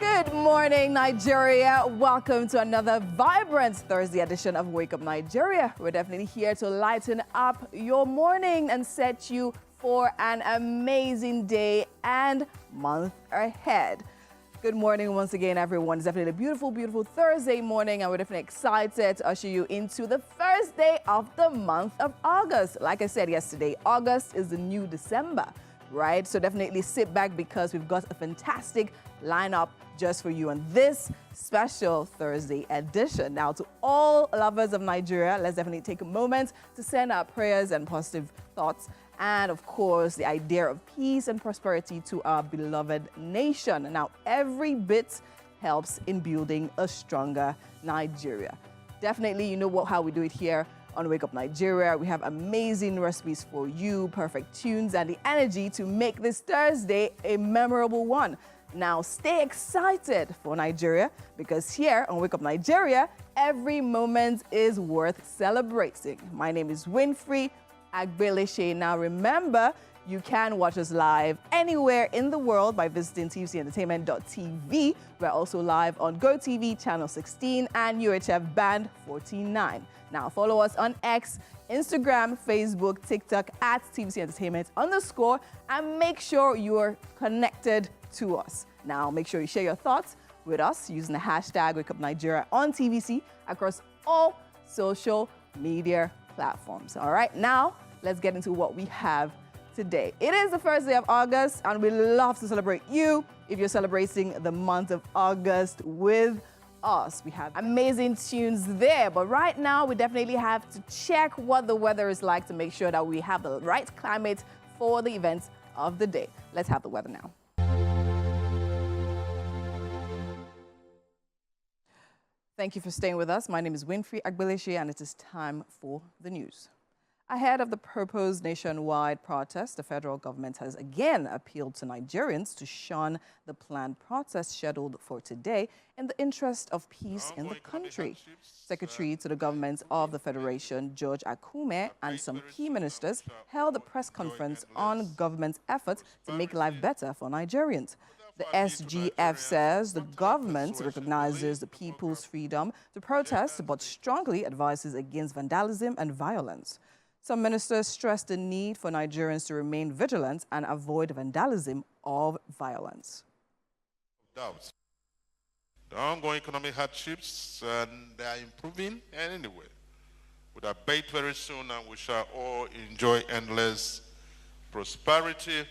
Good morning, Nigeria. Welcome to another vibrant Thursday edition of Wake Up Nigeria. We're definitely here to lighten up your morning and set you for an amazing day and month ahead. Good morning once again, everyone. It's definitely a beautiful, beautiful Thursday morning, and we're definitely excited to usher you into the first day of the month of August. Like I said yesterday, August is the new December, right? So definitely sit back because we've got a fantastic lineup just for you on this special Thursday edition. Now, to all lovers of Nigeria, let's definitely take a moment to send our prayers and positive thoughts and, of course, the idea of peace and prosperity to our beloved nation. Now, every bit helps in building a stronger Nigeria. Definitely, you know how we do it here on Wake Up Nigeria. We have amazing recipes for you, perfect tunes, and the energy to make this Thursday a memorable one. Now, stay excited for Nigeria, because here on Wake Up Nigeria, every moment is worth celebrating. My name is Winfrey Agbeleshe. Now, remember, you can watch us live anywhere in the world by visiting tvcentertainment.tv. We're also live on GOTV channel 16 and UHF band 49. Now, follow us on X, Instagram, Facebook, TikTok at tvcentertainment_, and make sure you're connected to us. Now, make sure you share your thoughts with us using the hashtag WakeUpNigeria on TVC across all social media platforms. All right, now let's get into what we have today. It is the first day of August, and we love to celebrate you if you're celebrating the month of August with us. We have amazing tunes there, but right now we definitely have to check what the weather is like to make sure that we have the right climate for the events of the day. Let's have the weather now. Thank you for staying with us. My name is Winfrey Agbeleshe, and it is time for the news. Ahead of the proposed nationwide protest, the federal government has again appealed to Nigerians to shun the planned protest scheduled for today in the interest of peace in the country. Secretary to the government of the Federation, George Akume, and some key ministers held a press conference on government's efforts to make life better for Nigerians. The SGF says the government recognizes the people's freedom to protest, but strongly advises against vandalism and violence. Some ministers stressed the need for Nigerians to remain vigilant and avoid vandalism or violence. Doubts. The ongoing economic hardships, and they are improving anyway. Would abate very soon, and we shall all enjoy endless prosperity.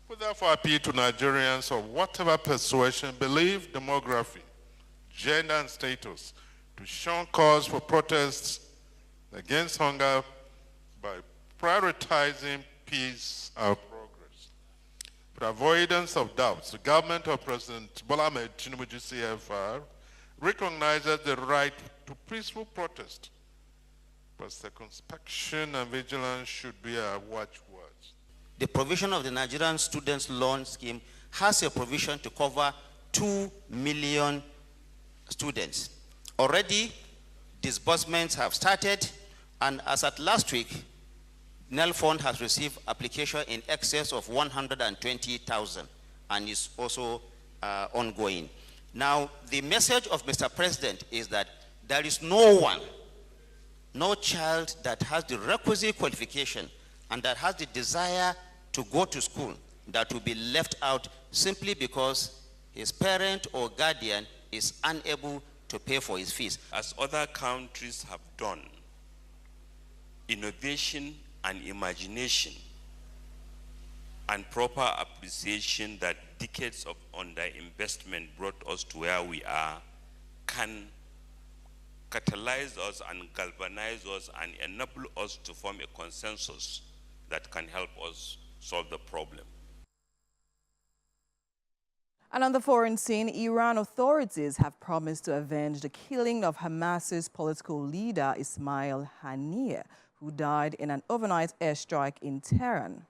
We therefore appeal to Nigerians of whatever persuasion, belief, demography, gender, and status to shun cause for protests against hunger by prioritizing peace and progress. For avoidance of doubts, the government of President Bola Ahmed Tinubu GCFR recognizes the right to peaceful protest, but circumspection and vigilance should be our watchwords. The provision of the Nigerian Students' Loan Scheme has a provision to cover 2 million students. Already, disbursements have started, and as at last week, NEL Fund has received application in excess of 120,000 and is also ongoing. Now, the message of Mr. President is that there is no child that has the requisite qualification and that has the desire to go to school that will be left out simply because his parent or guardian is unable to pay for his fees. As other countries have done, innovation and imagination and proper appreciation that decades of underinvestment brought us to where we are can catalyze us and galvanize us and enable us to form a consensus that can help us solve the problem. And on the foreign scene, Iran authorities have promised to avenge the killing of Hamas's political leader Ismail Haniyeh, who died in an overnight airstrike in Tehran.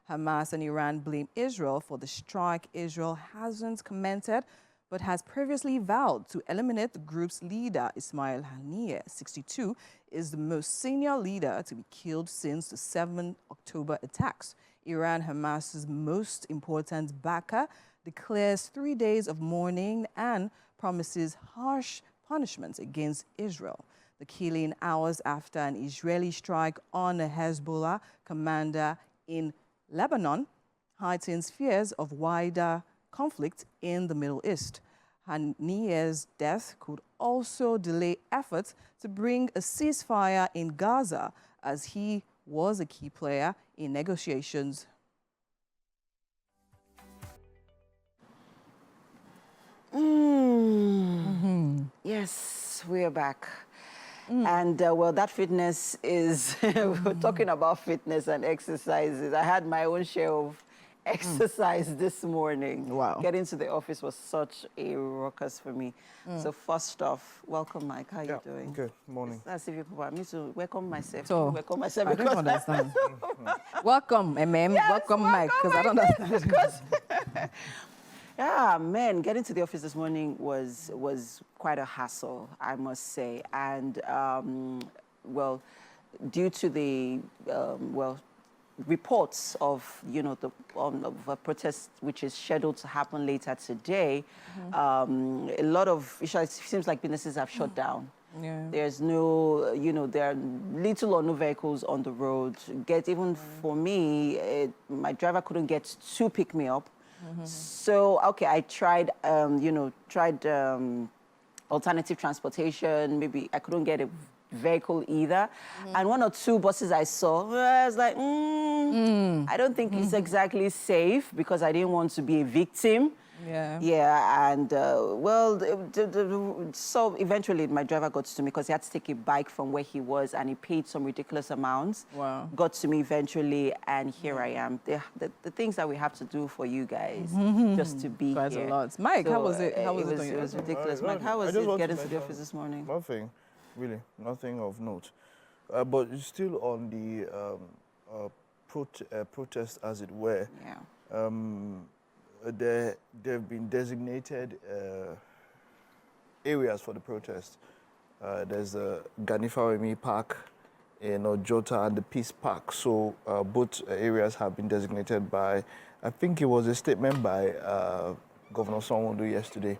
Hamas and Iran blame Israel for the strike. Israel hasn't commented, but has previously vowed to eliminate the group's leader. Ismail Haniyeh, 62, is the most senior leader to be killed since the 7 October attacks. Iran, Hamas's most important backer, declares 3 days of mourning and promises harsh punishments against Israel. The killing hours after an Israeli strike on a Hezbollah commander in Lebanon heightens fears of wider conflict in the Middle East. Haniyeh's death could also delay efforts to bring a ceasefire in Gaza, as he was a key player in negotiations. Yes, we are back. And well, that fitness is, we're talking about fitness and exercises. I had my own share of exercise this morning. Wow. Getting to the office was such a ruckus for me. So first off, welcome, Mike. How you doing? Good morning. That's if you permit me to welcome myself. So, welcome myself I don't understand. Welcome, MM. Yes, welcome, Mike, because I don't understand. Yeah, man, getting to the office this morning was quite a hassle, I must say. And, well, due to the, reports of, of a protest which is scheduled to happen later today, a lot of, it seems like businesses have shut down. Yeah. There's no, there are little or no vehicles on the road. Even for me, my driver couldn't get to pick me up. So, okay, I tried, alternative transportation. Maybe I couldn't get a vehicle either. And one or two buses I saw, I was like, I don't think it's exactly safe, because I didn't want to be a victim. Yeah. Yeah, and so eventually my driver got to me, because he had to take a bike from where he was, and he paid some ridiculous amounts. Wow. Got to me eventually, and here I am. The things that we have to do for you guys just to be Quite here. a lot. Mike, how was it? How was it? It was ridiculous. Mike, how I was just it want to getting to the mention office this morning? Nothing, really, nothing of note. But it's still on the protest, as it were. Yeah. They've been designated areas for the protest. There's the Ganifawemi Park in Ojota and the Peace Park. So both areas have been designated by, I think it was a statement by Governor Sanwo-Olu yesterday,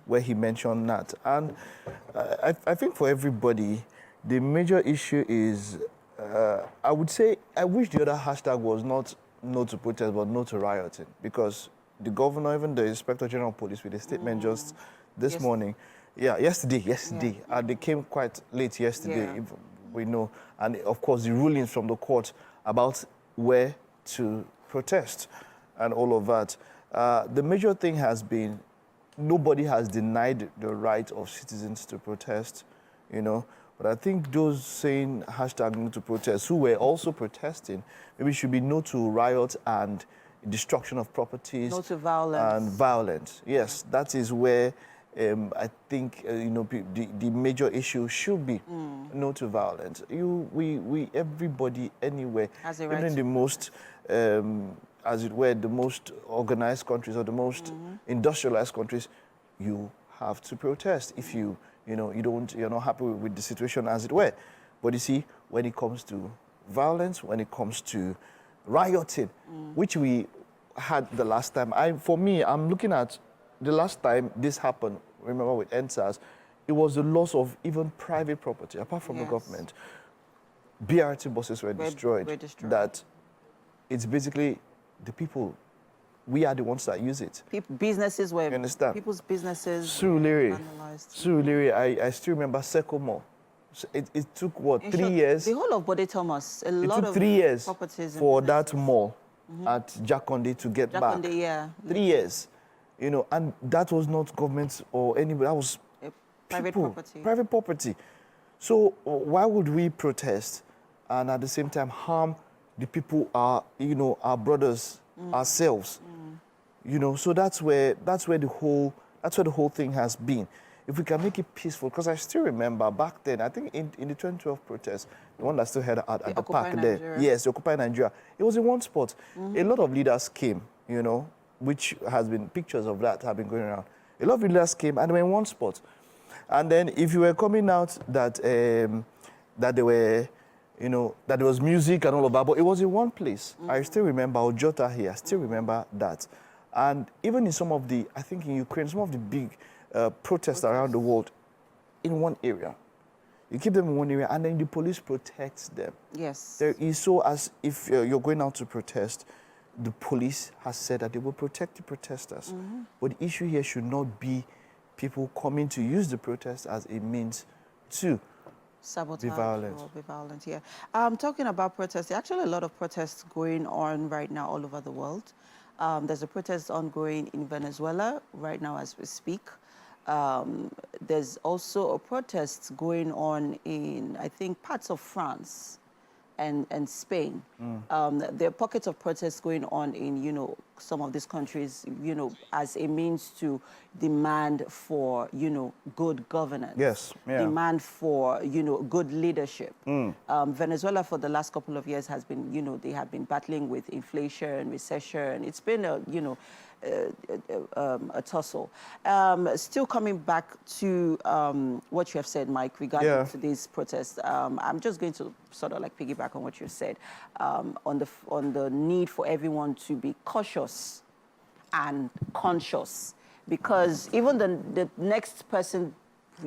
where he mentioned that. And I think for everybody, the major issue is, I would say, I wish the other hashtag was not no to protest, but no to rioting, because the governor, even the Inspector General of Police, with a statement just this morning, yesterday, and they came quite late yesterday, if we know, and of course the rulings from the court about where to protest and all of that. The major thing has been, nobody has denied the right of citizens to protest, but I think those saying hashtag no to protest, who were also protesting, maybe should be no to riot and destruction of properties. No to violence. And violence. Yes, that is where I think the major issue should be no to violence. Everybody anywhere, Has a right even to the most, as it were, the most organized countries or the most industrialized countries, you have to protest if you're not happy with the situation, as it were. But you see, when it comes to violence, when it comes to rioting, which we had the last time, I'm looking at the last time this happened, remember with NSAS, it was the loss of even private property, apart from the government. BRT buses were destroyed. That it's basically the people, we are the ones that use it. Businesses were, you understand? People's businesses Surulere, I still remember Seco Mall. It took, what, 3 years? The whole of Bode Thomas, a lot of 3 years properties for that mall at Jakonde to get back. 3 years, and that was not government or anybody, that was private people, property. Private property. So why would we protest and at the same time harm the people, our brothers, ourselves? So that's where the whole thing has been. If we can make it peaceful, because I still remember back then, I think in the 2012 protest, the one that still had at the park there. Yes, the Occupy Nigeria. It was in one spot. A lot of leaders came, which has been pictures of that have been going around. A lot of leaders came and they were in one spot. And then if you were coming out that they were you know, that there was music and all of that, but it was in one place. I still remember Ojota here, I still remember that. And even in some of the, I think in Ukraine, some of the big protests around the world, in one area. You keep them in one area and then the police protects them. Yes. There is so as if you're going out to protest, the police has said that they will protect the protesters. But the issue here should not be people coming to use the protest as a means to Sabotage be violent. or be violent, yeah. Talking about protests, there are actually a lot of protests going on right now all over the world. There's a protest ongoing in Venezuela right now as we speak. There's also a protest going on in, I think, parts of France and Spain. There are pockets of protests going on in, you know, some of these countries, you know, as a means to demand for, you know, good governance. Yes, yeah. Demand for, you know, good leadership. Venezuela for the last couple of years has been, you know, they have been battling with inflation, recession. It's been a, you know, a tussle. Still coming back to what you have said, Mike, regarding to these protests. I'm just going to sort of like piggyback on what you said on the need for everyone to be cautious and conscious, because even the next person,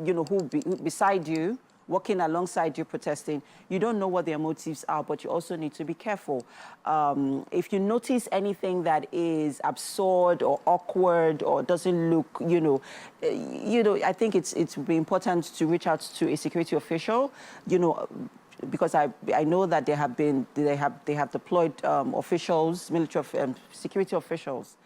you know, who beside you, working alongside you protesting, you don't know what their motives are, but you also need to be careful. If you notice anything that is absurd or awkward or doesn't look, you know, I think it's important to reach out to a security official, you know, because I know that they have deployed officials, military security officials,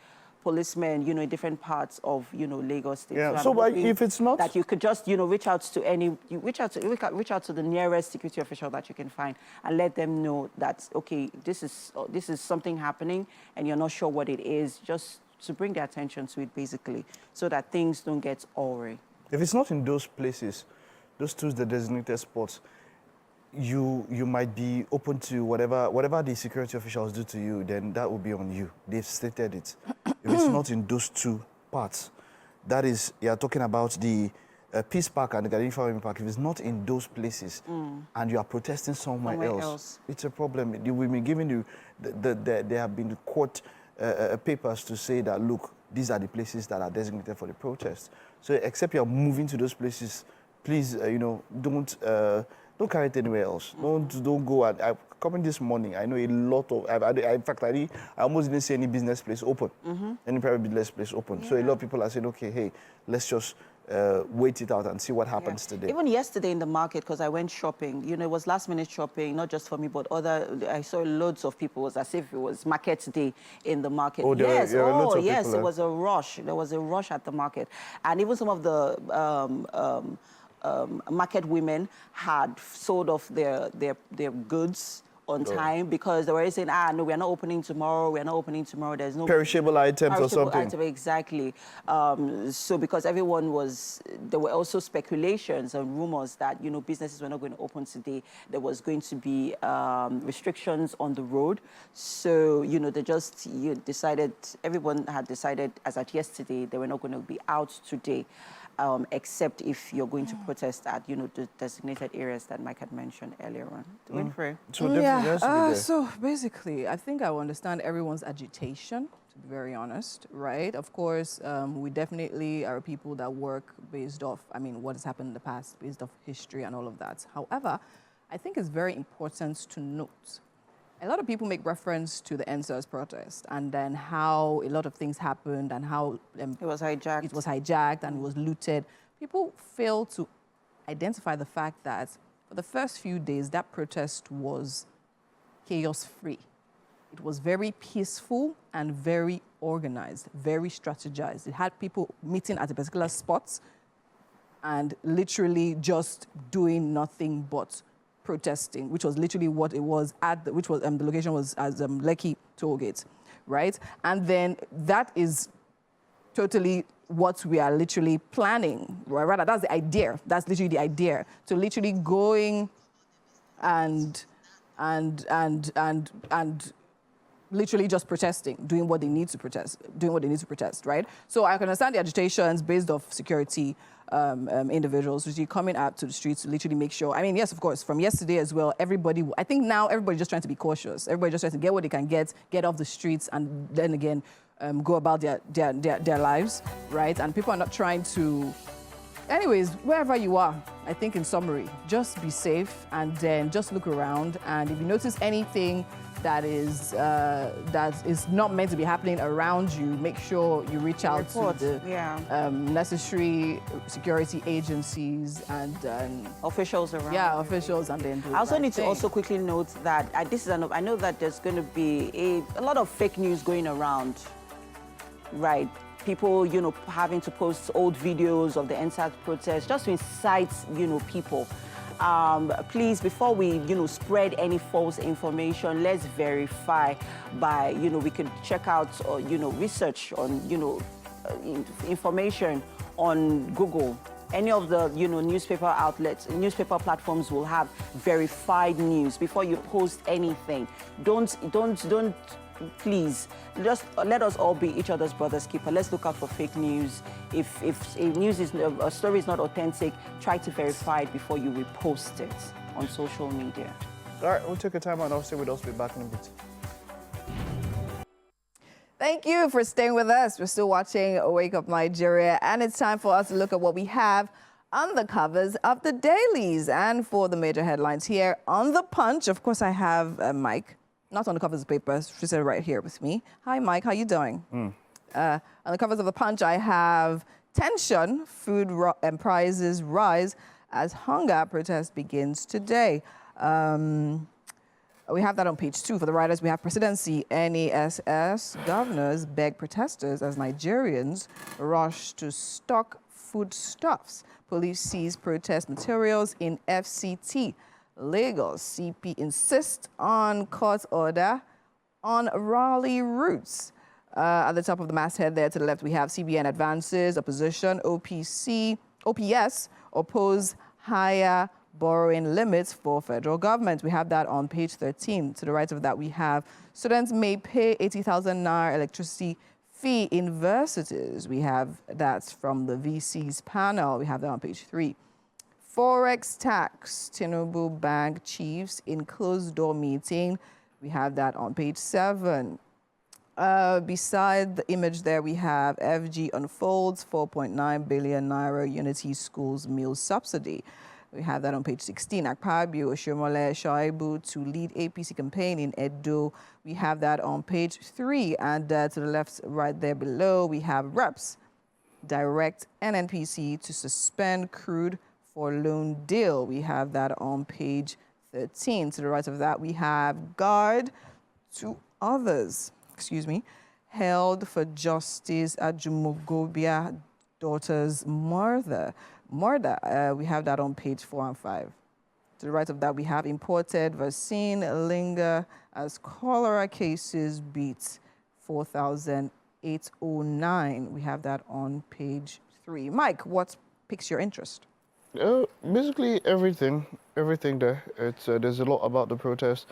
policemen, you know, in different parts of, you know, Lagos State. Yeah. So if it's not that, you could just, you know, reach out to the nearest security official that you can find and let them know that, okay, this is something happening and you're not sure what it is, just to bring their attention to it, basically, so that things don't get awry. If it's not in those places, those two the designated spots, you might be open to whatever the security officials do to you, then that will be on you. They've stated it. If it's not in those two parts, that is, you're talking about the Peace Park and the Garden Farming Park. If it's not in those places and you are protesting somewhere else, it's a problem. You will be giving you, there have been court papers to say that, look, these are the places that are designated for the protest. So except you're moving to those places, please, you know, don't carry it anywhere else. Don't go. Coming this morning, I know a lot of. In fact, I almost didn't see any business place open, any private business place open. So a lot of people are saying, okay, hey, let's just wait it out and see what happens today. Even yesterday in the market, because I went shopping, you know, it was last minute shopping, not just for me, but I saw loads of people. It was as if it was market day in the market. Oh, yes, it was a rush. There was a rush at the market. And even some of the market women had sold off their goods on time, because they were saying, no, we're not opening tomorrow, there's no perishable items or something. Exactly. So because there were also speculations and rumors that, you know, businesses were not going to open today. There was going to be restrictions on the road. So, you know, everyone had decided as at yesterday, they were not going to be out today. Except if you're going to protest at, you know, the designated areas that Mike had mentioned earlier on. Winfrey. So basically, I think I understand everyone's agitation, to be very honest, right? Of course, we definitely are people that work based off, I mean, what has happened in the past, based off history and all of that. However, I think it's very important to note, a lot of people make reference to the NSAS protest and then how a lot of things happened and how it was hijacked and it was looted. People fail to identify the fact that for the first few days, that protest was chaos-free. It was very peaceful and very organized, very strategized. It had people meeting at a particular spot and literally just doing nothing but protesting, which was literally what it was the location was as Lekki Tollgate, right? And then that is totally what we are literally planning, right? Rather, that's the idea. That's literally the idea. So literally going and literally just protesting, doing what they need to protest, right? So I can understand the agitations based off security individuals, which are coming out to the streets to literally make sure. I mean, yes, of course, from yesterday as well, I think now everybody's just trying to be cautious. Everybody's just trying to get what they can get off the streets, and then again, go about their lives, right? And people are not trying to. Anyways, wherever you are, I think in summary, just be safe and then just look around. And if you notice anything that is not meant to be happening around you, make sure you reach out to the necessary security agencies and officials around. Yeah, officials, and then. I also need to also quickly note that I know that there's going to be a lot of fake news going around, right? People, having to post old videos of the NSAS protest just to incite, people. Please, before we, spread any false information, let's verify by, we can check out, research on, information on Google. Any of the, newspaper outlets, newspaper platforms will have verified news before you post anything. Don't. Please, just let us all be each other's brother's keeper. Let's look out for fake news. If a story is not authentic, try to verify it before you repost it on social media. All right, we'll take a time and I'll stay with us. We'll be back in a bit. Thank you for staying with us. We're still watching Wake Up Nigeria, and it's time for us to look at what we have on the covers of the dailies. And for the major headlines here on The Punch, of course, I have Mike. Not on the covers of the papers, she said right here with me. Hi, Mike, how you doing? On the covers of The Punch, I have tension, food and prices rise as hunger protest begins today. We have that on page 2. For the writers, we have presidency, NESS governors beg protesters as Nigerians rush to stock foodstuffs. Police seize protest materials in FCT. Lagos CP insists on court order on Raleigh routes. At the top of the masthead there to the left, we have CBN advances, opposition, OPS oppose higher borrowing limits for federal government. We have that on page 13. To the right of that, we have students may pay 80,000 naira electricity fee in universities. We have that from the VC's panel. We have that on page 3. Forex tax, Tinubu Bank chiefs in closed-door meeting. We have that on page 7. Beside the image there, we have FG unfolds 4.9 billion naira Unity Schools meal subsidy. We have that on page 16. Akpabio, Oshomole, Shoaibu to lead APC campaign in Edo. We have that on page 3. And to the left, right there below, we have reps direct NNPC to suspend crude for loan deal. We have that on page 13. To the right of that, we have guard to others, held for justice at Jumogobia daughter's murder. We have that on page 4 and 5. To the right of that, we have imported vaccine linger as cholera cases beat 4,809. We have that on page 3. Mike, what piques your interest? Basically everything there. There's a lot about the protest.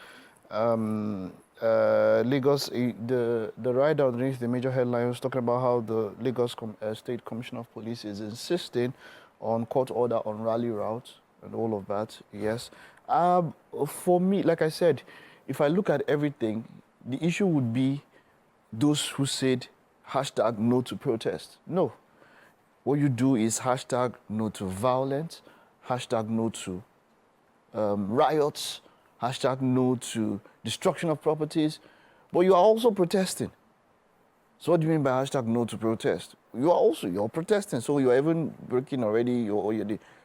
Lagos, the rider underneath the major headline was talking about how the Lagos State Commissioner of Police is insisting on court order on rally routes and all of that. Yes. For me, like I said, if I look at everything, the issue would be those who said hashtag no to protest. No. What you do is hashtag no to violence, hashtag no to riots, hashtag no to destruction of properties, but you are also protesting. So what do you mean by hashtag no to protest? You're protesting, so you're even breaking already.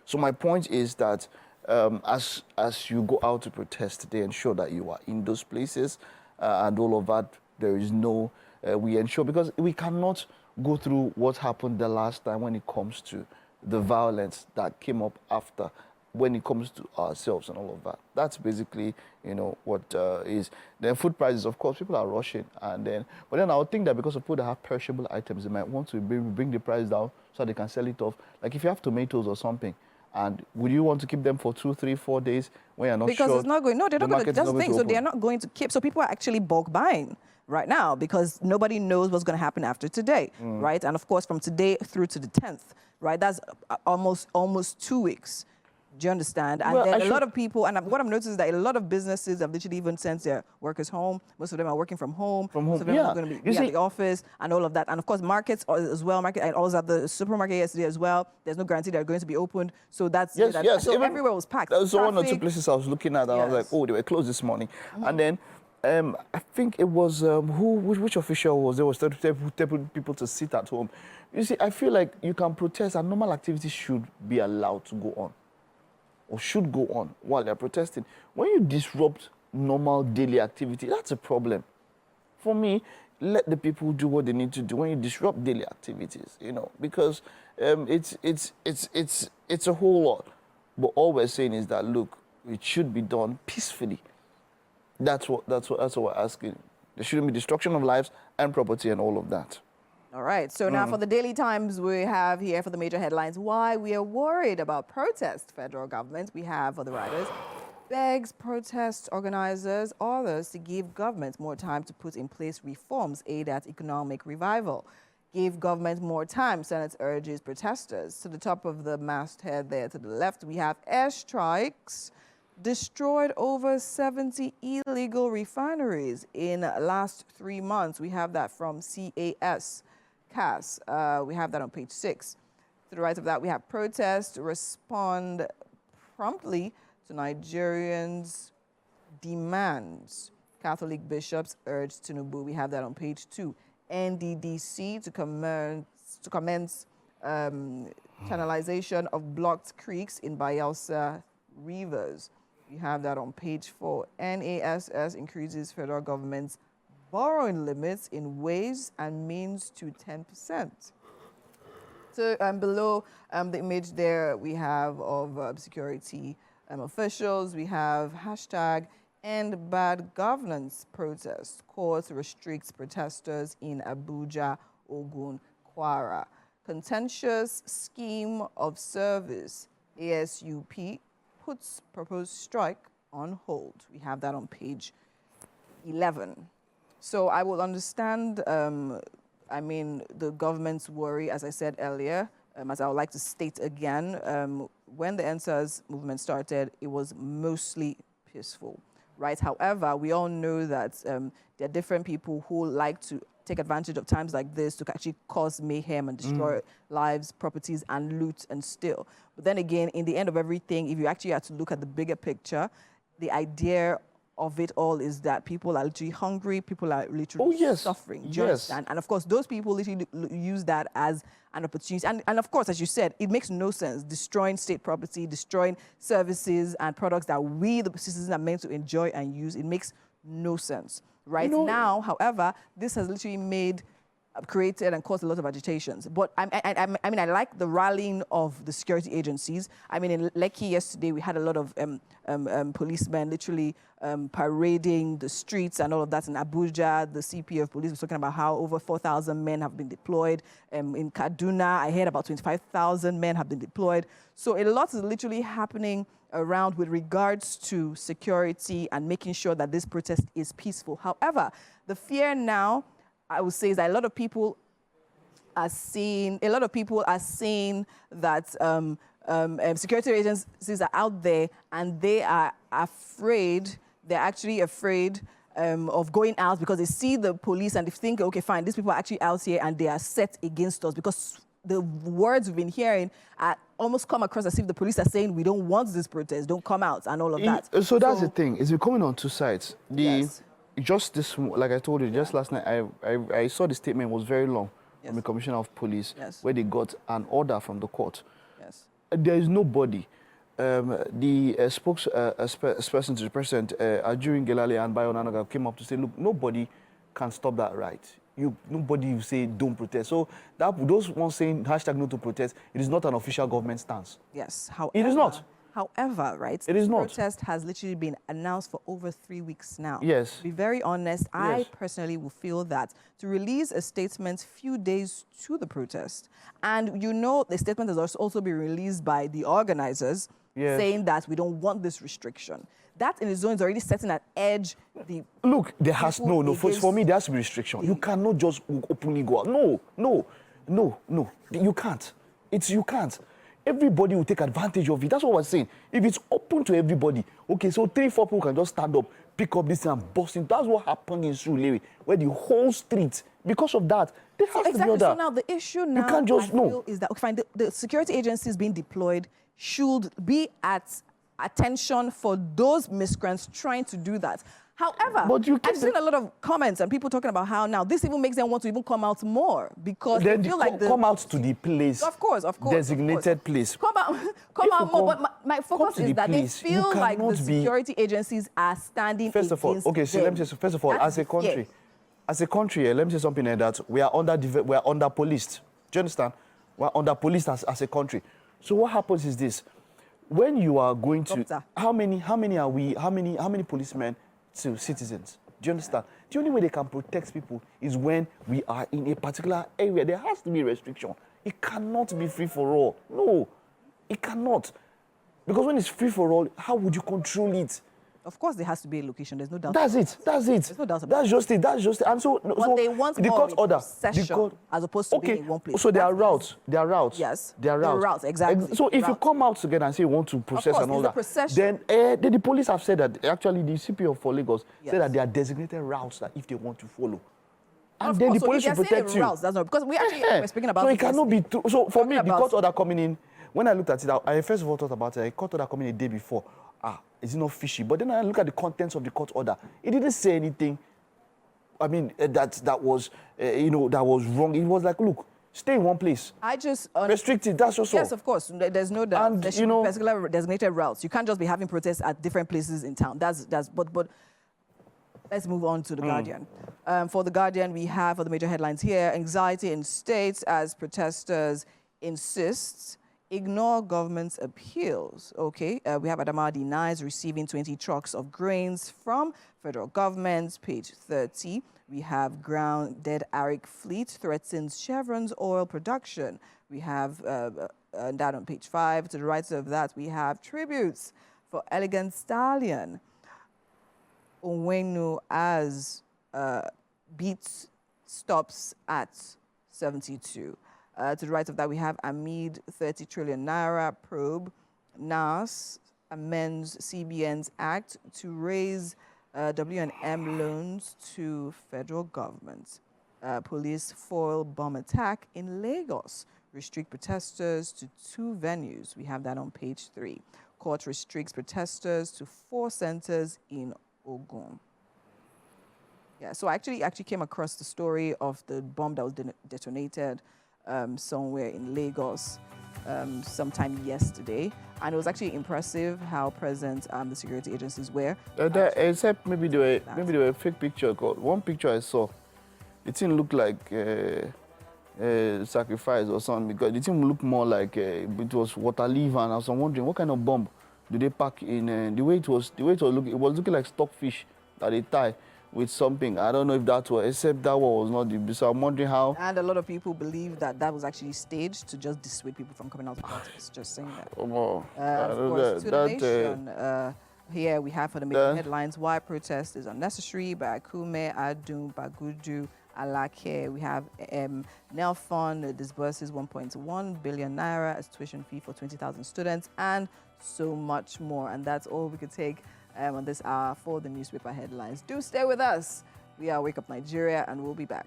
So my point is that as you go out to protest, they ensure that you are in those places and all of that. There is no, we ensure, because we cannot go through what happened the last time when it comes to the violence that came up after, when it comes to ourselves and all of that. That's basically, what is. Then food prices, of course, people are rushing. But then I would think that because of people that have perishable items, they might want to bring the price down so they can sell it off. Like if you have tomatoes or something, And would you want to keep them for 2, 3, 4 days when you're not Because sure? it's not going. No, they're the not going to. market is That's not the going thing. to So they're open? not going to keep. So people are actually bulk buying right now because nobody knows what's going to happen after today, right? And of course, from today through to the 10th, right? That's almost 2 weeks. Do you understand? And Well, then I a should- lot of people, and what I've noticed is that a lot of businesses have literally even sent their workers home. Most of them are working from home. From Most home, of them yeah. are going to You be at see- the office and all of that. And of course, markets as well. I was at the supermarket yesterday as well. There's no guarantee they're going to be opened. So that's Yes, yes. So even- everywhere was packed. There was one or two Traffic. places I was looking at, and I was like, Yes. oh, they were closed this morning. And then I think it was which official was there was telling people to sit at home. You see, I feel like you can protest, and normal activities should be allowed to go on, or should go on while they're protesting. When you disrupt normal daily activity, that's a problem. For me, let the people do what they need to do when you disrupt daily activities, because it's a whole lot. But all we're saying is that, look, it should be done peacefully. That's what we're asking. There shouldn't be destruction of lives and property and all of that. All right. So now for the Daily Times, we have here for the major headlines why we are worried about protest. Federal government, we have for the writers, begs protest organizers, others to give government more time to put in place reforms aimed at economic revival. Give government more time, Senate urges protesters. To the top of the masthead there to the left, we have airstrikes destroyed over 70 illegal refineries in the last 3 months. We have that from CAS. We have that on page 6. To the right of that, we have protests respond promptly to Nigerians' demands. Catholic bishops urge Tinubu. We have that on page 2. NDDC to commence channelization of blocked creeks in Bayelsa rivers. We have that on page 4. NASS increases federal government's borrowing limits in ways and means to 10%. So below the image there we have of security officials. We have hashtag end bad governance protest. Court restricts protesters in Abuja, Ogun, Kwara. Contentious scheme of service. ASUP puts proposed strike on hold. We have that on page 11. So I will understand, the government's worry, as I said earlier, as I would like to state again, when the NSAS movement started, it was mostly peaceful, right? However, we all know that there are different people who like to take advantage of times like this to actually cause mayhem and destroy lives, properties, and loot and steal. But then again, in the end of everything, if you actually have to look at the bigger picture, the idea of it all is that people are literally hungry, people are literally suffering. Do you understand? And of course, those people literally use that as an opportunity. And of course, as you said, it makes no sense destroying state property, destroying services and products that we, the citizens, are meant to enjoy and use. It makes no sense. Right now, however, this has literally created and caused a lot of agitations. But I like the rallying of the security agencies. I mean, in Lekki yesterday, we had a lot of policemen literally parading the streets and all of that. In Abuja, the CP of police was talking about how over 4,000 men have been deployed. In Kaduna, I heard about 25,000 men have been deployed. So a lot is literally happening around with regards to security and making sure that this protest is peaceful. However, the fear now, I would say, is that a lot of people are seeing that security agencies are out there and they are afraid. They're actually afraid of going out because they see the police and they think, okay, fine, these people are actually out here and they are set against us, because the words we've been hearing almost come across as if the police are saying, we don't want this protest, don't come out, and all of that. So that's the thing. It's coming on two sides. Yes. Just this, like I told you, just last night, I saw the statement was very long from the Commissioner of Police, where they got an order from the court. Yes. There is nobody. The spokesperson to the president, Ajurin Gelale and Bayo Nanaga, came up to say, look, nobody can stop that right. Nobody will say don't protest. So those ones saying hashtag no to protest, it is not an official government stance. Yes. However, it is not. However, right, It is this not. protest has literally been announced for over 3 weeks now. Yes. To be very honest, I Yes. personally will feel that to release a statement few days to the protest, and you know the statement has also been released by the organizers Yes. saying that we don't want this restriction. That in its own is already setting an edge. Look, there has People no. For me, there has to be restriction. You cannot just openly go out. No. You can't. You can't. Everybody will take advantage of it. That's what we're saying. If it's open to everybody, okay, so 3-4 people can just stand up, pick up this thing and bust it. That's what happened in Surulere, where the whole street, because of that, there has to be Exactly. other. So now the issue now you can't just I feel is that, okay, fine, the security agencies being deployed should be at attention for those miscreants trying to do that. However, I've seen a lot of comments and people talking about how now this even makes them want to even come out more because then they feel like come out to the place. Of course. Designated place. Come out more. But my focus is that they feel like the security agencies are standing First of all, okay, so let me say, first of all, as a country, let me say something like that. We are under policed. Do you understand? We're under policed as a country. So what happens is this: when you are going to, how many policemen to citizens? Do you understand? The only way they can protect people is when we are in a particular area. There has to be a restriction. It cannot be free for all. No, it cannot. Because when it's free for all, how would you control it? Of course, there has to be a location. There's no doubt. That's it. There's no doubt about That's just it. And so, but they want the more court order, procession as opposed to being in one place. So there are routes. Yes. There are routes. Exactly. So if you come out together and say you want to process and all that, then the police have said that actually the CPO for Lagos said that there are designated routes that if they want to follow. And then the police will protect you. Routes, that's not because we're speaking about. So it cannot be true. So for me, the court order coming in, when I looked at it, I first of all thought about a court order coming in a day before. Is it not fishy? But then I look at the contents of the court order. It didn't say anything. I mean, that was wrong. It was like, look, stay in one place. I just restricted. That's just all. Yes, of course. There's no doubt. And there should be particular designated routes. You can't just be having protests at different places in town. But let's move on to the Guardian. For the Guardian, we have the major headlines here: anxiety in states as protesters insist. Ignore government's appeals. Okay, we have Adama denies receiving 20 trucks of grains from federal government. Page 30. We have grounded Arik fleet threatens Chevron's oil production. We have that on page 5. To the right of that, we have tributes for Elegant Stallion. Onwenu as beats stops at 72. To the right of that, we have Amid 30 trillion naira probe. NAS amends CBN's act to raise W&M loans to federal government. Police foil bomb attack in Lagos. Restrict protesters to 2 venues. We have that on page 3. Court restricts protesters to 4 centers in Ogun. Yeah, so I actually came across the story of the bomb that was detonated somewhere in Lagos sometime yesterday, and it was actually impressive how present the security agencies were. Except maybe they were fake picture. One picture I saw, it didn't look like sacrifice or something, because it didn't look more like it was water leaf, and I was wondering what kind of bomb do they pack in. The way it was looking, it was looking like stockfish that they tie with something. I don't know if that was, except that one was not the, so I'm wondering how. And a lot of people believe that that was actually staged to just dissuade people from coming out to protest. Just saying that. Of course, to the nation, here we have for the major headlines: why protest is unnecessary by Akume Adun Bagudu Alake. We have Nelfon disburses 1.1 billion naira as tuition fee for 20,000 students, and so much more. And that's all we could take on this hour for the newspaper headlines. Do stay with us. We are Wake Up Nigeria, and we'll be back.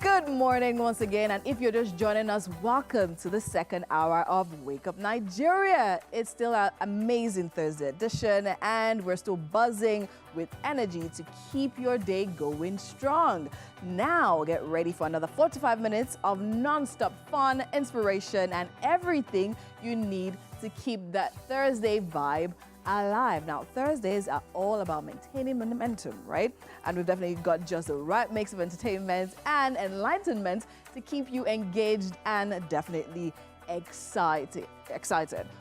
Good morning once again, and if you're just joining us, welcome to the second hour of Wake Up Nigeria. It's still an amazing Thursday edition, and we're still buzzing with energy to keep your day going strong. Now, get ready for another 45 minutes of non-stop fun, inspiration, and everything you need to keep that Thursday vibe alive. Now, Thursdays are all about maintaining momentum, right? And we've definitely got just the right mix of entertainment and enlightenment to keep you engaged and definitely excited.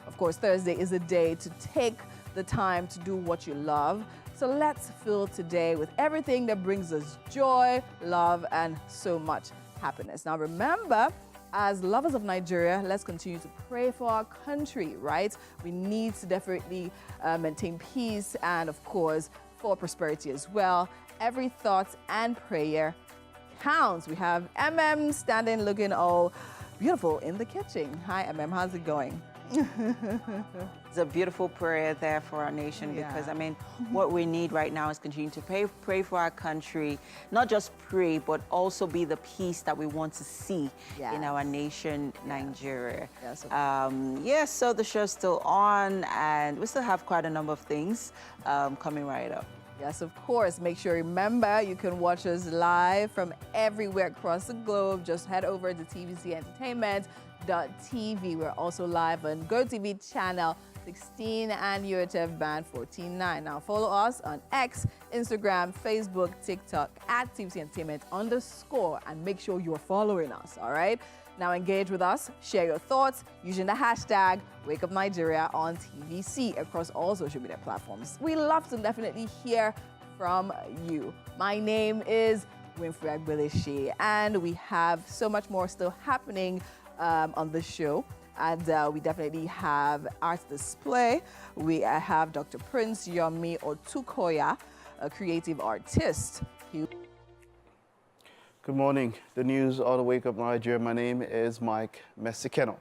Of course, Thursday is a day to take the time to do what you love. So let's fill today with everything that brings us joy, love, and so much happiness. Now remember, as lovers of Nigeria, let's continue to pray for our country, right? We need to definitely maintain peace and, of course, for prosperity as well. Every thought and prayer counts. We have standing looking all beautiful in the kitchen. Hi, how's it going? It's a beautiful prayer there for our nation because, I mean, what we need right now is continue to pray for our country. Not just pray, but also be the peace that we want to see in our nation, Nigeria. So the show's still on, and we still have quite a number of things coming right up. Yes, of course. Make sure, remember, you can watch us live from everywhere across the globe. Just head over to tvcentertainment.tv. We're also live on GOTV channel 16 and UHF band 14.9. Now follow us on X, Instagram, Facebook, TikTok at tvcentertainment_, and make sure you're following us, all right? Now engage with us, share your thoughts using the hashtag WakeUpNigeria on TVC across all social media platforms. We love to definitely hear from you. My name is Winfrey Agbeleshi, and we have so much more still happening on the show. And we definitely have art display. We have Dr. Prince Yomi Otukoya, a creative artist. Good morning. The news on Wake Up Nigeria. My name is Mike Mesikeno.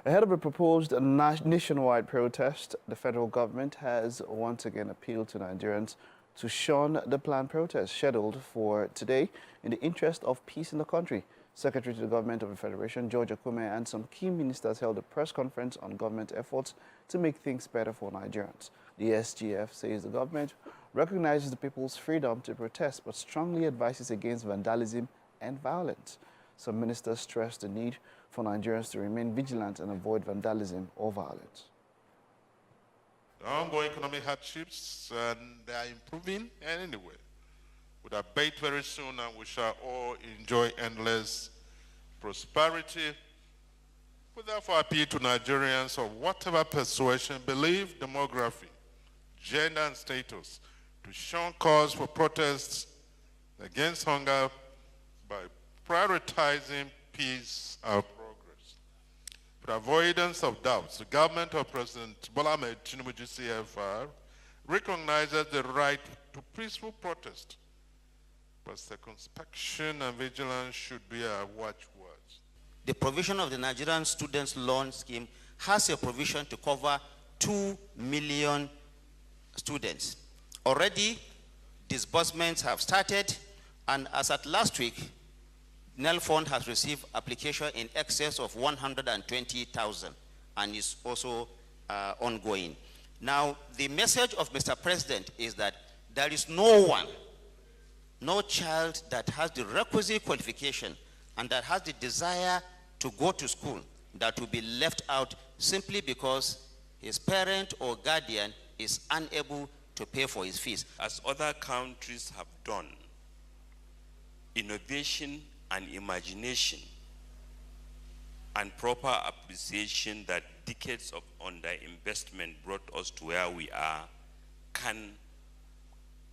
Ahead of a proposed nationwide protest, the federal government has once again appealed to Nigerians to shun the planned protest scheduled for today in the interest of peace in the country. Secretary to the Government of the Federation, George Akume, and some key ministers held a press conference on government efforts to make things better for Nigerians. The SGF says the government recognizes the people's freedom to protest but strongly advises against vandalism and violence. Some ministers stressed the need for Nigerians to remain vigilant and avoid vandalism or violence. The ongoing economic hardships, and they are improving anyway. Would abate very soon, and we shall all enjoy endless prosperity. We therefore appeal to Nigerians of whatever persuasion, belief, demography, gender, and status to shun cause for protests against hunger by prioritizing peace and progress. For avoidance of doubts, the government of President Bola Ahmed Tinubu CFR recognizes the right to peaceful protest, but circumspection and vigilance should be our watchwords. The provision of the Nigerian Students' Loan Scheme has a provision to cover 2 million students. Already, disbursements have started, and as at last week, NEL Fund has received application in excess of 120,000 and is also ongoing. Now, the message of Mr. President is that there is no child that has the requisite qualification and that has the desire to go to school that will be left out simply because his parent or guardian is unable to pay for his fees. As other countries have done, innovation and imagination and proper appreciation that decades of underinvestment brought us to where we are can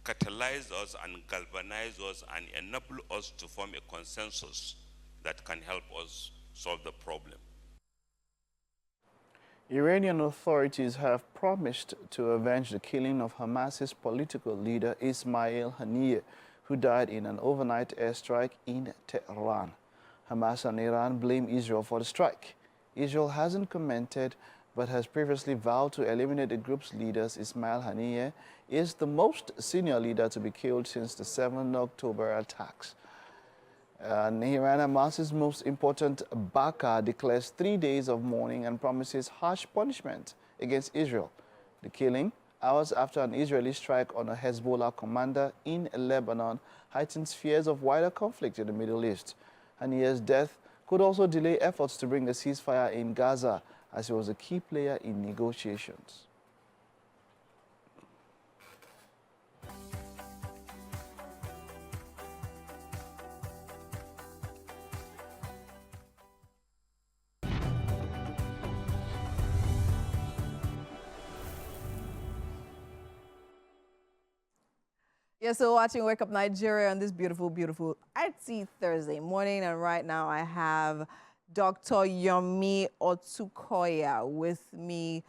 catalyze us and galvanize us and enable us to form a consensus that can help us solve the problem. Iranian authorities have promised to avenge the killing of Hamas's political leader Ismail Haniyeh, who died in an overnight airstrike in Tehran. Hamas and Iran blame Israel for the strike. Israel hasn't commented but has previously vowed to eliminate the group's leaders. Ismail Haniyeh is the most senior leader to be killed since the 7 October attacks. Iran, Hamas's most important backer, declares 3 days of mourning and promises harsh punishment against Israel. The killing, hours after an Israeli strike on a Hezbollah commander in Lebanon, heightens fears of wider conflict in the Middle East. Haniyeh's death could also delay efforts to bring a ceasefire in Gaza, as he was a key player in negotiations. You're still watching Wake Up Nigeria on this beautiful, beautiful artsy Thursday morning. And right now I have Dr. Yomi Otukoya with me.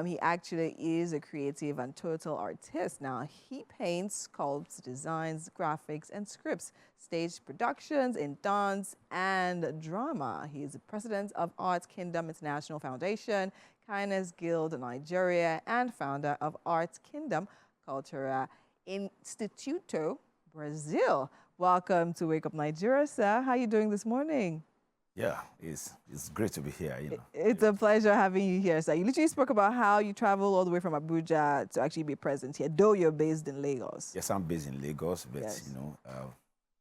He actually is a creative and total artist. Now, he paints, sculpts, designs, graphics, and scripts, stage productions in dance and drama. He is the president of Arts Kingdom International Foundation, Kindness Guild Nigeria, and founder of Arts Kingdom Cultura Instituto, Brazil. Welcome to Wake Up Nigeria, sir. How are you doing this morning? Yeah, it's great to be here. It's a pleasure having you here, sir. You literally spoke about how you travel all the way from Abuja to actually be present here, though you're based in Lagos. Yes, I'm based in Lagos, but Yes.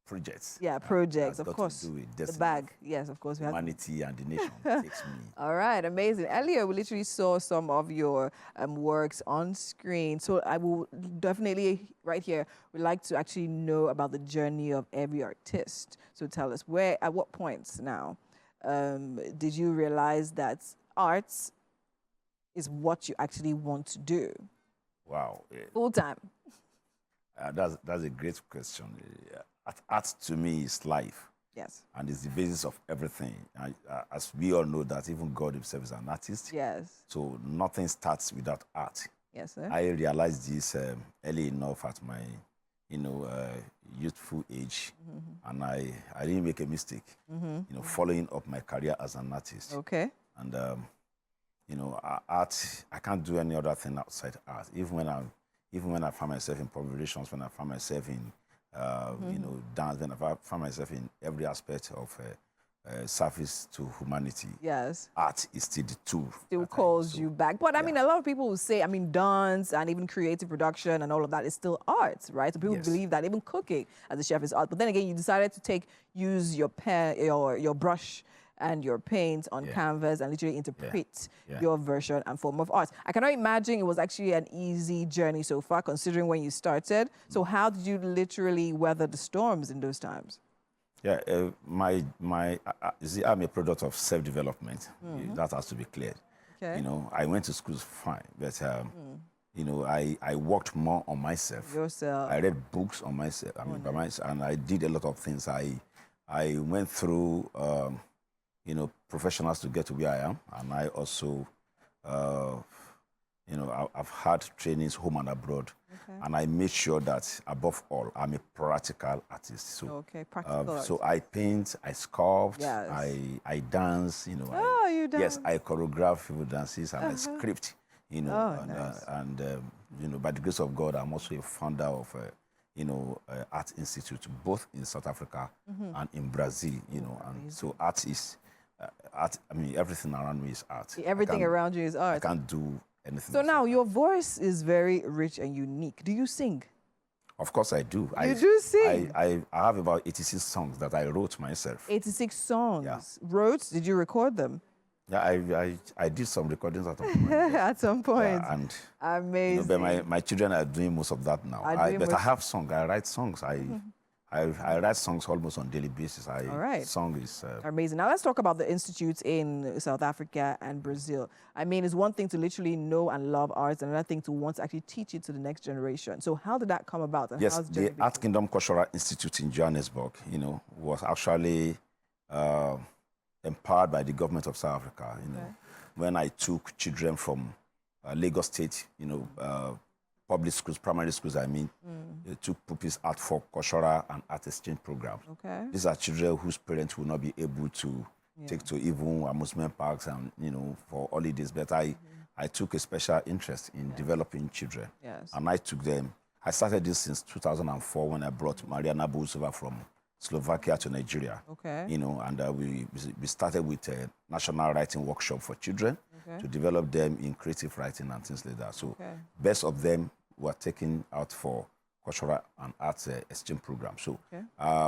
projects. Yeah, projects, has of got course. to do with The destiny, bag, yes, of course. We have humanity, and the nation takes me. All right, amazing. Earlier, we literally saw some of your works on screen. So I will definitely, right here, we'd like to actually know about the journey of every artist. So tell us, at what points now did you realize that arts is what you actually want to do? Wow. Full time. That's a great question. Art to me is life. Yes. And it's the basis of everything. As we all know that even God himself is an artist. Yes. So nothing starts without art. Yes, sir. I realized this early enough at my, youthful age, and I didn't make a mistake. Following up my career as an artist. Okay. And art, I can't do any other thing outside art. Even when I find myself in public relations, when I find myself in dance, when I find myself in every aspect of service to humanity. Yes. Art is still the tool. Still calls you back. But I mean, a lot of people will say, dance and even creative production and all of that is still art, right? So people believe that even cooking as a chef is art. But then again, you decided to use your pen, your brush and your paint on canvas and literally interpret your version and form of art. I cannot imagine it was actually an easy journey so far, considering when you started. So how did you literally weather the storms in those times? Yeah, I'm a product of self-development. That has to be clear. Okay. I went to school fine, but I worked more on myself. Yourself. I read books on myself. By myself, and I did a lot of things. I went through, professionals to get to where I am, and I also, I've had trainings home and abroad. Okay. And I made sure that, above all, I'm a practical artist. So, practical artist. So I paint, I sculpt, yes. I dance, you dance? Yes, I choreograph people dances and I script, nice. By the grace of God, I'm also a founder of, Art Institute, both in South Africa and in Brazil, and so art is, everything around me is art. Everything around you is art. I can't do anything. So now your voice is very rich and unique. Do you sing? Of course I do. You do sing? I have about 86 songs that I wrote myself. 86 songs? Yeah. Wrote? Did you record them? Yeah, I did some recordings at some point. At some point. Yeah, and amazing. But my children are doing most of that now. But I have songs. I write songs. I write songs almost on a daily basis. All right. Song is... amazing. Now let's talk about the institutes in South Africa and Brazil. It's one thing to literally know and love arts, and another thing to want to actually teach it to the next generation. So how did that come about? And yes, the Art Kingdom Cultural Institute in Johannesburg, was actually empowered by the government of South Africa. When I took children from Lagos State, public schools, primary schools, they took pupils out for cultural and art exchange programs. Okay. These are children whose parents will not be able to take to even amusement parks and, for holidays. But I took a special interest in developing children. Yes. And I took them. I started this since 2004 when I brought Mariana Bousova from Slovakia to Nigeria. Okay. And we started with a national writing workshop for children to develop them in creative writing and things like that. So best of them were taken out for cultural and arts exchange program. So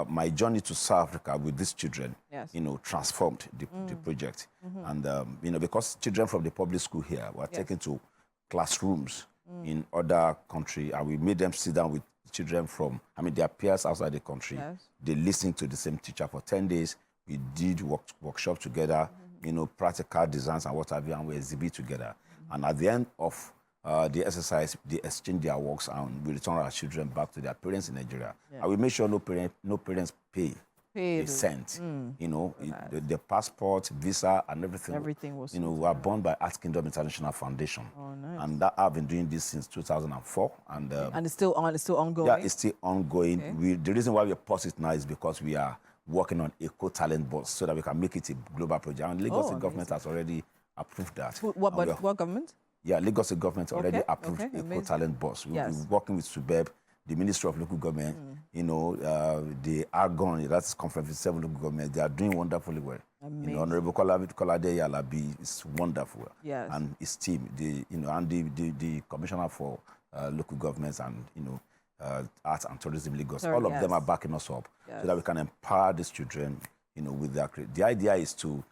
my journey to South Africa with these children, transformed the project. And, because children from the public school here were taken to classrooms in other countries, and we made them sit down with children from, their peers outside the country. Yes. They listened to the same teacher for 10 days. We did workshop together, practical designs and what have you, and we exhibit together. And at the end of the exercise, they exchange their works, and we return our children back to their parents in Nigeria. And we make sure no parents pay a cent. You know, the passport, visa, and everything. Everything was, you know, were born by Art Kingdom International Foundation. Oh, nice. And that I've been doing this since 2004. And it's still on. It's still ongoing. Yeah, it's still ongoing. Okay. The reason why we pause it now is because we are working on Eco Talent Bus so that we can make it a global project. And Lagos State government has already approved that. What government? Yeah, Lagos State government already approved Eco Talent Bus. We'll be working with SUBEB, the Ministry of Local Government, you know, the Argon, that's Conference of 7 local government. They are doing wonderfully well. Amazing. You know, Honorable Kolade Yalabi is wonderful. Yes. And his team, the Commissioner for Local Governments and, you know, Arts and Tourism Lagos, all of them are backing us up so that we can empower these children, you know, with their the idea is to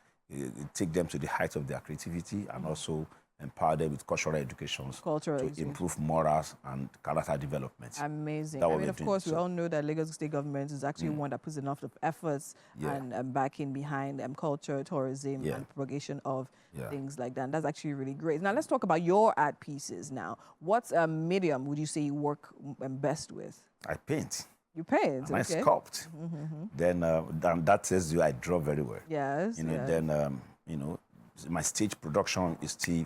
take them to the height of their creativity and also empower them with cultural education to improve morals and character development. Amazing. I mean, of course, we all know that Lagos State government is actually one that puts enough of efforts and backing behind culture, tourism, and propagation of things like that. And that's actually really great. Now, let's talk about your art pieces now. What medium would you say you work best with? I paint. You paint? And I sculpt. Then that tells you I draw very well. Yes. You know, then, you know, my stage production is still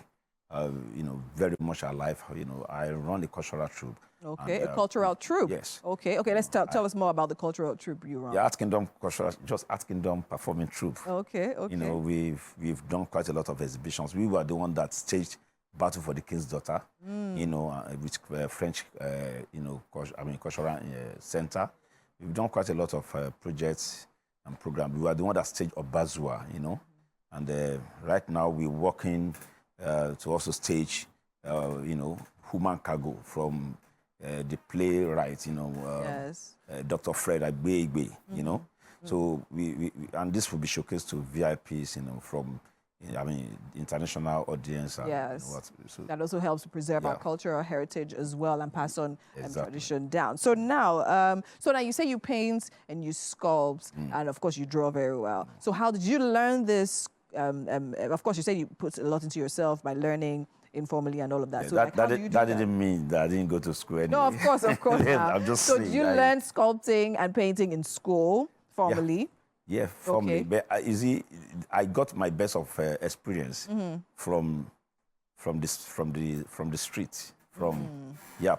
you know, very much alive. You know, I run a cultural troupe. Okay, and, a cultural troupe? Yes. Okay, let's tell us more about the cultural troupe you run. Yeah, Art Kingdom Performing Troupe. Okay. You know, we've done quite a lot of exhibitions. We were the one that staged Battle for the King's Daughter, you know, with French, you know, cultural center. We've done quite a lot of projects and programs. We were the one that staged Obazua, you know, and right now we're working to also stage, you know, Human Cargo from the playwright, you know, Dr. Fred Agbe, you know. So and this will be showcased to VIPs, you know, from, I mean, international audience. And, yes. You know, so that also helps to preserve our cultural heritage as well and pass on tradition down. So now, you say you paint and you sculpt, and of course you draw very well. So how did you learn this? Of course, you say you put a lot into yourself by learning informally and all of that. Yeah, so that didn't mean that I didn't go to school anyway. No, of course. I'm just so saying, did you learn sculpting and painting in school formally? Yeah, formally. But you see, I got my best of experience from the street.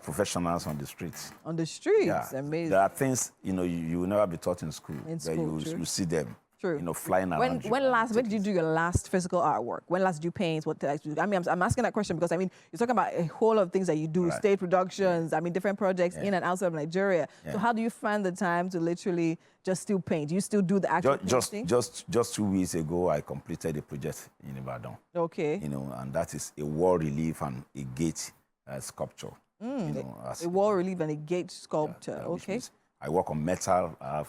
Professionals on the streets. On the streets, yeah. Amazing. There are things, you know, you will never be taught in school. You see them. True. You know, flying around. When did you do your last physical artwork? When last did you paint? What did I do? I mean, I'm asking that question because, I mean, you're talking about a whole lot of things that you do, stage productions, I mean, different projects in and outside of Nigeria. Yeah. So how do you find the time to literally just still paint? Do you still do the actual painting? Just 2 weeks ago, I completed a project in Ibadan. Okay. You know, and that is a wall relief and a gate sculpture. You know, a wall relief and a gate sculpture. Okay. I work on metal. I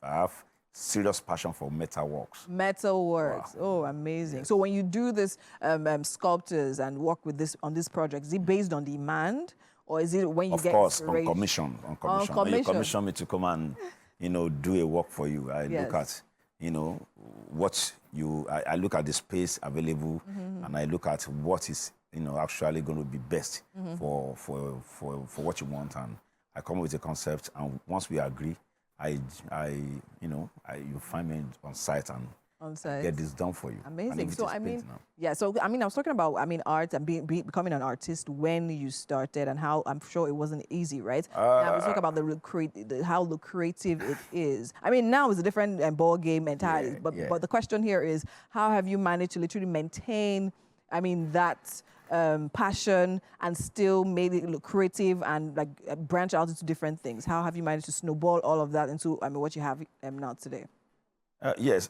have serious passion for metal works. Metal works. Wow. Oh, amazing. Yes. So when you do this sculptures and work with this on this project, is it based on demand or is it when you get inspiration? Of course, on commission. When you commission me to come and, you know, do a work for you, I look at, you know, I look at the space available and I look at what is, you know, actually going to be best for what you want, and I come up with a concept, and once we agree, you find me on site and get this done for you. Amazing. So I mean, I was talking about, art and becoming an artist when you started, and how I'm sure it wasn't easy, right? Now we talk about how lucrative it is. I mean, now it's a different ball game entirely. But the question here is, how have you managed to literally maintain, that passion and still made it look creative and branch out into different things? How have you managed to snowball all of that into what you have now today? Yes,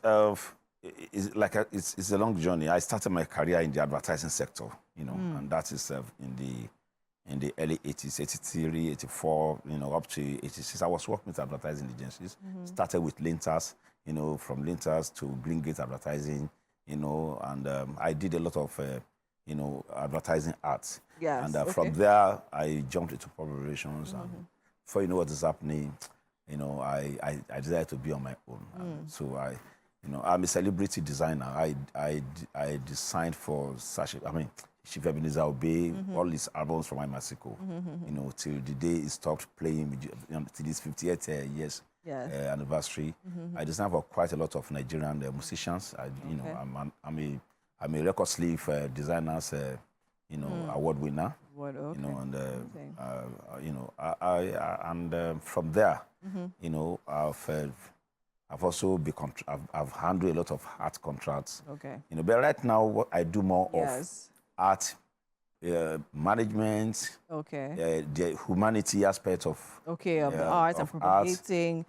it's a long journey. I started my career in the advertising sector, and that is in the early 80s, 83, 84, up to 86. I was working with advertising agencies. Started with Linters, from Linters to Green Gate Advertising, and I did a lot of advertising arts. Yes, and from there, I jumped into public relations. And before you know what is happening, I decided to be on my own. So You know, I'm a celebrity designer. I designed for Sashi, Chief Ebenezer Obey, all his albums from Imasiko, you know, till the day he stopped playing, till his 58th years anniversary. I designed for quite a lot of Nigerian musicians. You know, I'm a record sleeve designer, you know, award winner. You know, and you know, from there, you know, I've also I've handled a lot of art contracts. Okay. You know, but right now what I do more Yes. of art management. Okay. The humanity aspect of Of the arts and propagating.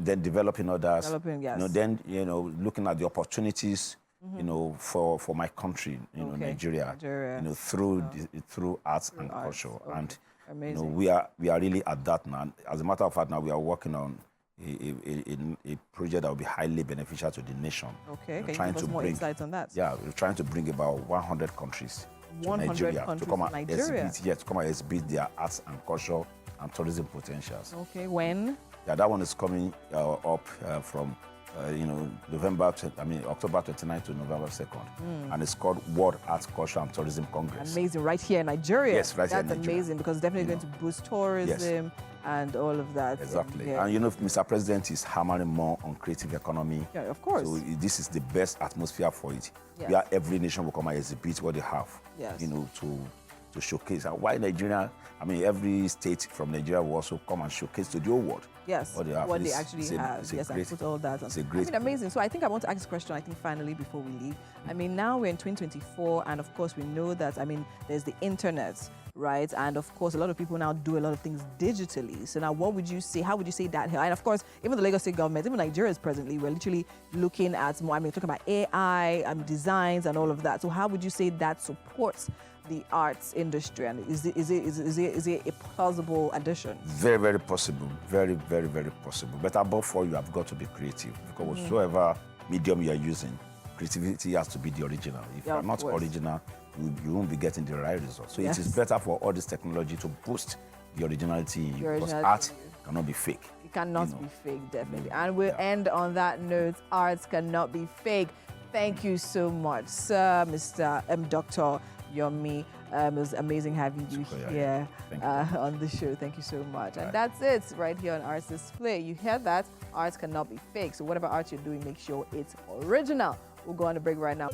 Then developing others. Developing, yes. You know, then you know, looking at the opportunities. You know, for my country, you know, Nigeria. You know, through arts and culture, and amazing. You know, we are really at that now. As a matter of fact, now we are working on a project that will be highly beneficial to the nation. Okay, we're can you give us more insights on that? Yeah, we're trying to bring about 100 countries to Nigeria to come and exhibit their arts and culture and tourism potentials. Okay, when? Yeah, that one is coming up from you know, October 29th to November 2nd. And it's called World Arts, Culture and Tourism Congress. Amazing, right here in Nigeria. Yes, right here in That's Nigeria. amazing because it's definitely going to boost tourism and all of that. Exactly. Yeah. And you know, Mr. President is hammering more on creative economy. Yeah, of course. So this is the best atmosphere for it. Yes. Where every nation will come and exhibit what they have. Yes. You know, to showcase. And why Nigeria, every state from Nigeria will also come and showcase to the whole world. Yes, what they, have. what they actually have. Yes, and put all that on. It's a great amazing. So I think I want to ask a question, finally, before we leave. Now we're in 2024, and of course we know that, there's the internet, right? And of course, a lot of people now do a lot of things digitally. So now what would you say, how would you say that here? And of course, even the Lagos State government, even Nigeria presently, we're literally looking at more, talking about AI, designs and all of that. So how would you say that supports the arts industry, and is it a plausible addition? Very, very possible. Very, very, very possible. But above all, you have got to be creative, because whatsoever medium you are using, creativity has to be the original. If you are not original, you won't be getting the right result. So it is better for all this technology to boost the originality in you, because art cannot be fake. It cannot be fake, definitely. And we'll end on that note. Arts cannot be fake. Thank you so much, sir, Mr. Dr. Yomi. It was amazing having you here on the show. Thank you so much. And that's it right here on Arts Display. You hear that? Arts cannot be fake. So whatever art you're doing, make sure it's original. We'll go on a break right now.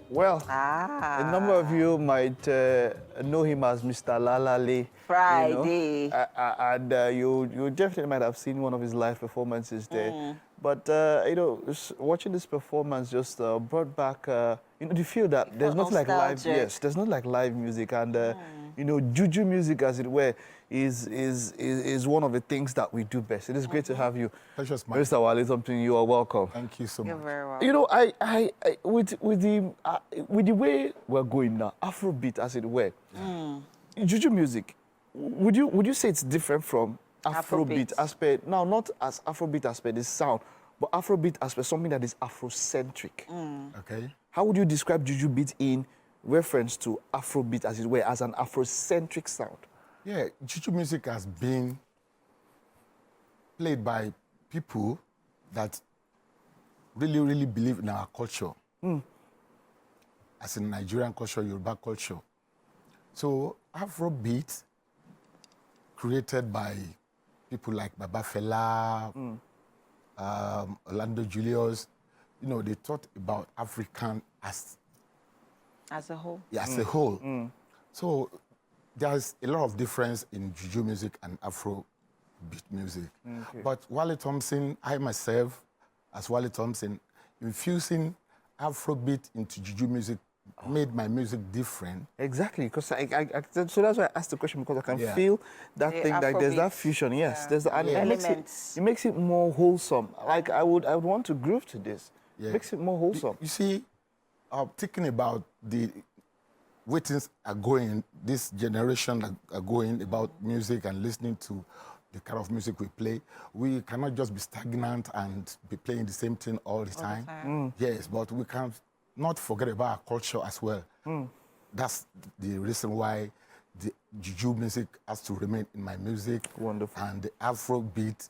Well, a number of you might know him as Mr. Lalale. Friday. You know? And you definitely might have seen one of his live performances there. But, you know, watching this performance just brought back, you know, the feel that there's not like live, there's not like live music. And, you know, juju music, as it were, is one of the things that we do best. It is great to have you. Mr. Wale, something, you are welcome. Thank you so much. You're very welcome. You know, with the way we're going now, Afrobeat, as it were, juju music, would you say it's different from Afrobeat aspect? Now, not as Afrobeat aspect, the sound, but Afrobeat aspect, something that is Afrocentric. Okay. How would you describe juju beat in reference to Afrobeat, as it were, as an Afrocentric sound? Yeah, juju music has been played by people that really, really believe in our culture, as in Nigerian culture, Yoruba culture. So Afrobeat, created by people like Baba Fela, Orlando Julius, you know, they thought about African as a whole. Yeah, as a whole. So there's a lot of difference in juju music and Afrobeat music. But Wale Thompson, I myself, as Wale Thompson, infusing Afrobeat into juju music made my music different. Exactly, because so that's why I asked the question, because I can feel that thing, like there's that fusion, there's the, and it makes it more wholesome. Like I would want to groove to this. It makes it more wholesome. You see, thinking about the way things are going, this generation are going about music and listening to the kind of music we play, we cannot just be stagnant and be playing the same thing all the time. Yes, but we can not forget about our culture as well. That's the reason why the juju music has to remain in my music. Wonderful. And the Afro beat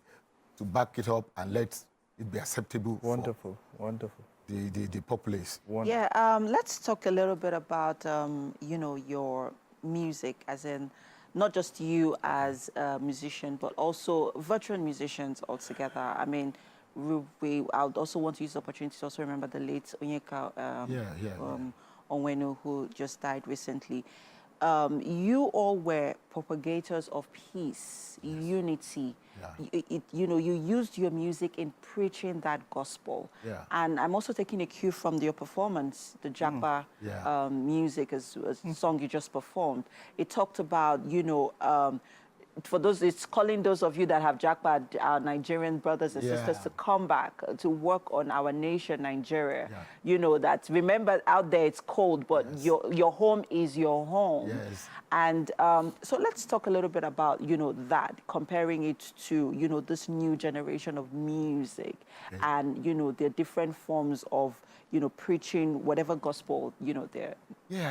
to back it up and let it be acceptable Wonderful. Wonderful. for the populace. Yeah, let's talk a little bit about, you know, your music, as in not just you as a musician, but also veteran musicians altogether. I mean, I would also want to use the opportunity to also remember the late Onyeka Onwenu, who just died recently. You all were propagators of peace, unity. Yeah. You know, you used your music in preaching that gospel. Yeah. And I'm also taking a cue from your performance, the Japa Yeah. music, as a song you just performed. It talked about, you know, for those, it's calling those of you that have Japa, our Nigerian brothers and sisters, to come back, to work on our nation, Nigeria. Yeah. You know, that, remember, out there it's cold, but your home is your home. Yes. And so let's talk a little bit about, you know, that, comparing it to, you know, this new generation of music and, you know, the different forms of, you know, preaching whatever gospel, you know, they're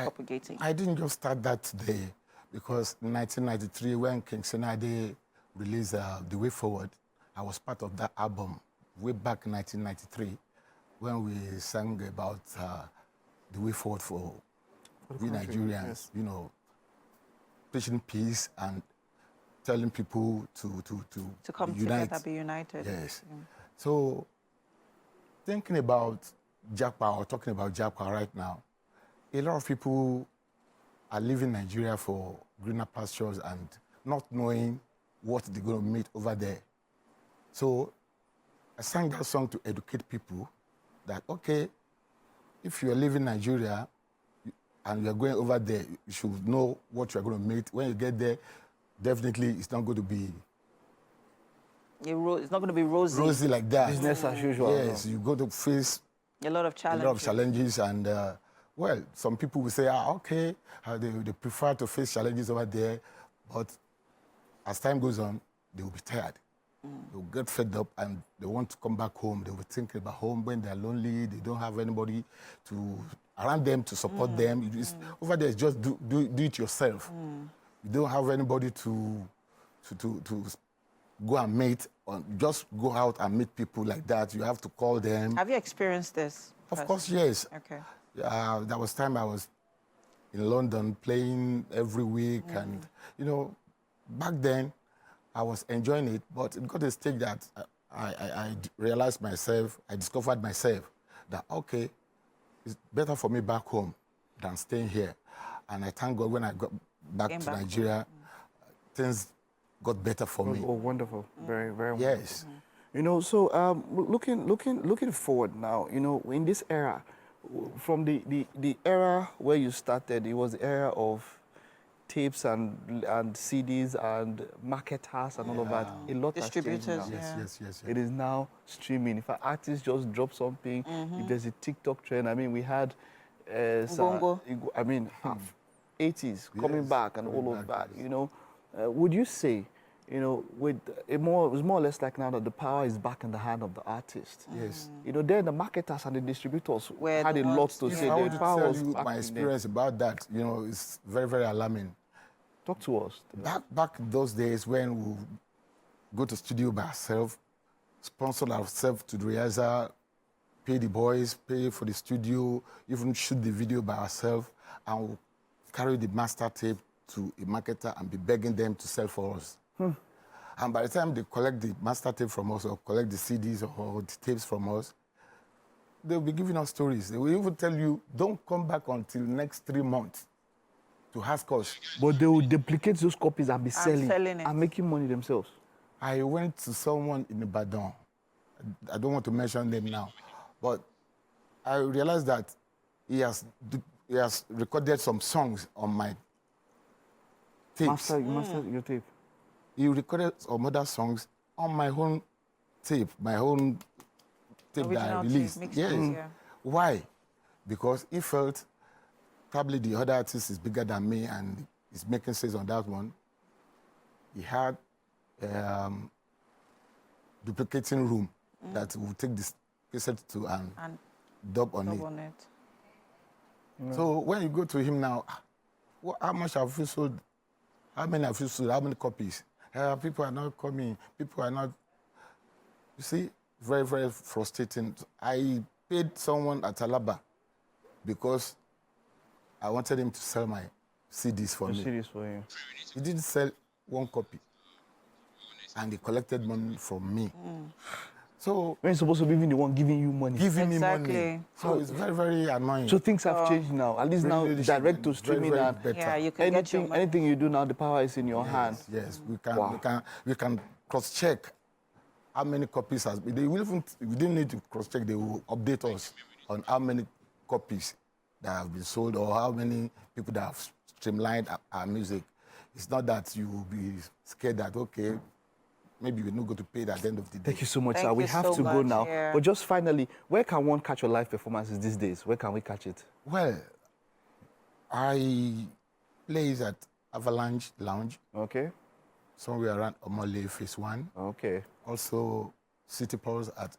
propagating. I didn't just start that today, because in 1993, when King Senade released The Way Forward, I was part of that album way back in 1993, when we sang about the way forward for we Nigerians, you know, preaching peace and telling people to come unite. together, be united. Yes. So thinking about Japa, or talking about Japa right now, a lot of people are leaving Nigeria for greener pastures and not knowing what they're going to meet over there. So I sang that song to educate people that, okay, if you're leaving Nigeria and you're going over there, you should know what you're going to meet. When you get there, definitely it's not going to be It's not going to be rosy. Rosy like that. Business as usual. Yes, you go to face A lot of challenges. a lot of challenges, and well, some people will say, okay, they prefer to face challenges over there, but as time goes on, they will be tired. They'll get fed up and they want to come back home. They will think about home when they're lonely. They don't have anybody around them to support them. Over there, it's just do it yourself. You don't have anybody to go and meet, or just go out and meet people like that. You have to call them. Have you experienced this? Of course, yes. Okay. There was time I was in London playing every week, and you know, back then I was enjoying it, but it got to a stage that I realized myself, I discovered myself that, okay, it's better for me back home than staying here. And I thank God when I got back to Nigeria, things got better for me. Oh, wonderful. Very, very Yes. wonderful. You know, so looking forward now, you know, in this era, from the era where you started, it was the era of tapes and CDs and marketers and all of that. A lot has changed Distributors, now. Yes. It is now streaming. If an artist just drops something, if there's a TikTok trend, I mean, we had Bongo. 80s coming back and all of that, yes. you know. Would you say, you know, with it was more or less like now that the power is back in the hand of the artist? Yes. You know, then the marketers and the distributors Were had the a lot ones- to If say. I The were to power tell was you back my in experience about that, you know, it's very, very alarming. Talk to us. Back those days when we go to studio by ourselves, sponsor ourselves to the rehearsal, pay the boys, pay for the studio, even shoot the video by ourselves, and we'll carry the master tape to a marketer and be begging them to sell for us. And by the time they collect the master tape from us or collect the CDs or the tapes from us, they'll be giving us stories. They will even tell you, don't come back until next 3 months to ask us. But they will duplicate those copies and be selling it. and making money themselves. I went to someone in Ibadan. I don't want to mention them now, but I realized that he has recorded some songs on my tapes. Master your tape. He recorded some other songs on my own tape, my own tape that I Original tape, released. mixed Yes. tape, yeah. Why? Because he felt probably the other artist is bigger than me and is making sales on that one. He had duplicating room that will take this cassette to and dub on it. on it. So when you go to him now, how much have you sold How many have you sold? How many copies? People are not coming. People are not. You see, very, very frustrating. I paid someone at Alaba because I wanted him to sell my CDs for me. CDs for you. He didn't sell one copy, and he collected money from me. So When you're supposed to be even the one giving you money. giving me Exactly. money. So it's very, very annoying. So things have changed now. At least now, Really direct to very, streaming very and better. Yeah, you can get your anything, money. anything you do now, the power is in your hand. Yes, we can, Wow. we can cross-check how many copies has been. We didn't need to cross-check. They will update us on how many copies that have been sold or how many people that have streamlined our music. It's not that you will be scared that, okay, maybe we're not going to pay it at the end of the day. Thank you so much, Thank sir. We you have so to go much, now. yeah. But just finally, where can one catch your live performances these days? Where can we catch it? Well, I play at Avalanche Lounge, Okay. somewhere around Omole Phase 1. Okay. Also, City Pulse at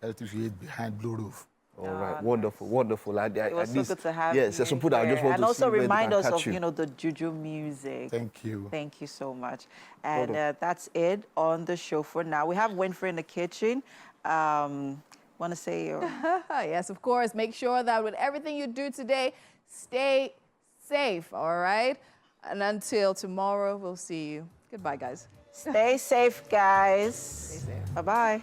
LTV8 behind Blue Roof. All right. Wonderful. Wonderful. It was so good to have you. Yes, so put I just here. want and to also see where they remind can us catch of, you. the juju music. Thank you. Thank you so much. And that's it on the show for now. We have Winfrey in the kitchen. Want to say your... Yes, of course. Make sure that with everything you do today, stay safe, all right? And until tomorrow, we'll see you. Goodbye, guys. Stay safe, guys. Stay safe. Bye-bye.